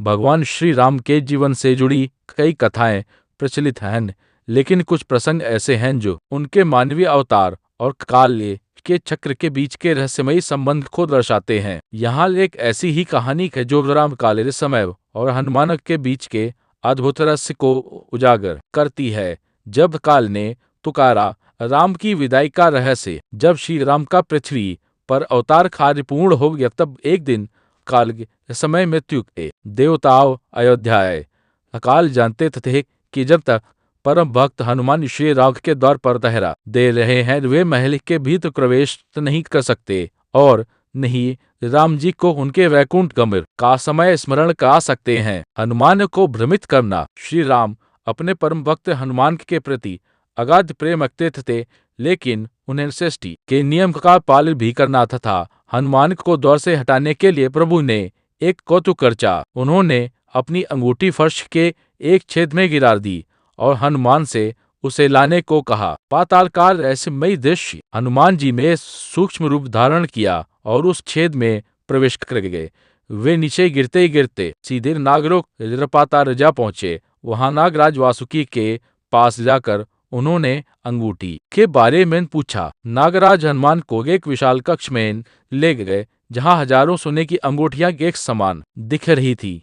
भगवान श्री राम के जीवन से जुड़ी कई कथाएं प्रचलित हैं, लेकिन कुछ प्रसंग ऐसे हैं जो उनके मानवीय अवतार और काल्य के चक्र के बीच के रहस्यमयी संबंध को दर्शाते हैं। यहाँ एक ऐसी ही कहानी है जो राम काल समय और हनुमान के बीच के अद्भुत रहस्य को उजागर करती है। जब काल ने पुकारा राम की विदाई का रहस्य, जब श्री राम का पृथ्वी पर अवतार कार्य पूर्ण हो गया, तब एक दिन काल के समय मृत्यु के देवताओं अयोध्या आए। काल जानते थे कि जब तक परम भक्त हनुमान श्री राम के द्वार पर पहरा दे रहे हैं, वे महल के भीतर प्रवेश नहीं कर सकते और नहीं राम जी को उनके वैकुंठ गमन का समय स्मरण करा सकते हैं। हनुमान को भ्रमित करना। श्री राम अपने परम भक्त हनुमान के प्रति अगाध प्रेम रखते थे, लेकिन उन्हें सृष्टि के नियम का पालन भी करना था। हनुमान को द्वार से हटाने के लिए प्रभु ने एक कौतुक करचा। उन्होंने अपनी अंगूठी फर्श के एक छेद में गिरा दी और हनुमान से उसे लाने को कहा। पातालकार रहस्यमयी दृश्य हनुमान जी में सूक्ष्म रूप धारण किया और उस छेद में प्रवेश कर गए। वे नीचे गिरते ही गिरते सीधे नागलोक रपाता जा पहुंचे। वहां नागराज वासुकी के पास जाकर उन्होंने अंगूठी के बारे में पूछा। नागराज हनुमान को एक विशाल कक्ष में ले गए, जहां हजारों सोने की अंगूठियां एक समान दिख रही थी।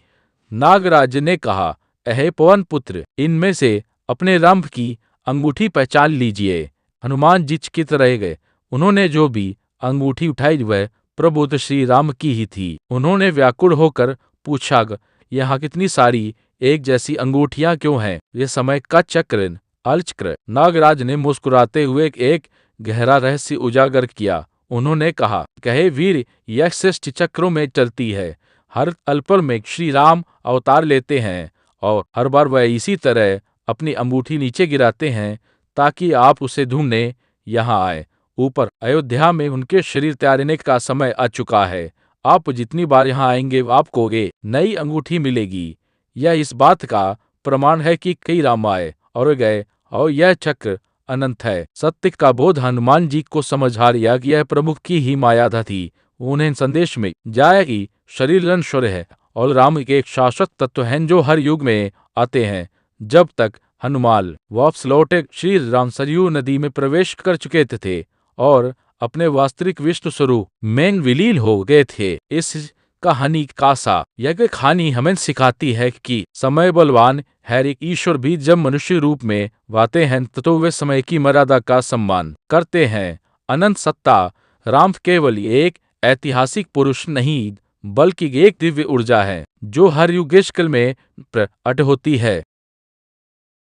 नागराज ने कहा, अहे पवन पुत्र, इनमें से अपने राम की अंगूठी पहचान लीजिए। हनुमान जी चकित रह गए। उन्होंने जो भी अंगूठी उठाई वह प्रभु श्री राम की ही थी। उन्होंने व्याकुल होकर पूछा, यहाँ कितनी सारी एक जैसी अंगूठियां क्यों हैं? ये समय का चक्र अलचक्र। नागराज ने मुस्कुराते हुए एक गहरा रहस्य उजागर किया। उन्होंने कहा, कहे वीर, यह सृष्टि चक्रों में चलती है। हर अल्पर में श्री राम अवतार लेते हैं और हर बार वह इसी तरह अपनी अंगूठी नीचे गिराते हैं ताकि आप उसे ढूंढने यहाँ आए। ऊपर अयोध्या में उनके शरीर त्यागने का समय आ चुका है। आप जितनी बार यहाँ आएंगे आपको नई अंगूठी मिलेगी। यह इस बात का प्रमाण है कि कई राम आए और गए और यह चक्र अनंत है। सत्य का बोध हनुमान जी को समझ आ गया कि यह प्रभु की ही माया थी। उन्हें संदेश में जाया कि शरीर नश्वर है और राम एक शाश्वत तत्व हैं जो हर युग में आते हैं। जब तक हनुमान वापस लौटे, श्री राम सरयू नदी में प्रवेश कर चुके थे और अपने वास्तविक विष्णु स्वरूप में विलीन हो गए थे। इस कहानी का यह कहानी हमें सिखाती है कि समय बलवान है। एक ईश्वर भी जब मनुष्य रूप में आते हैं तो वे समय की मर्यादा का सम्मान करते हैं। अनंत सत्ता राम केवल एक ऐतिहासिक पुरुष नहीं बल्कि एक दिव्य ऊर्जा है जो हर युगेश काल में प्रकट होती है।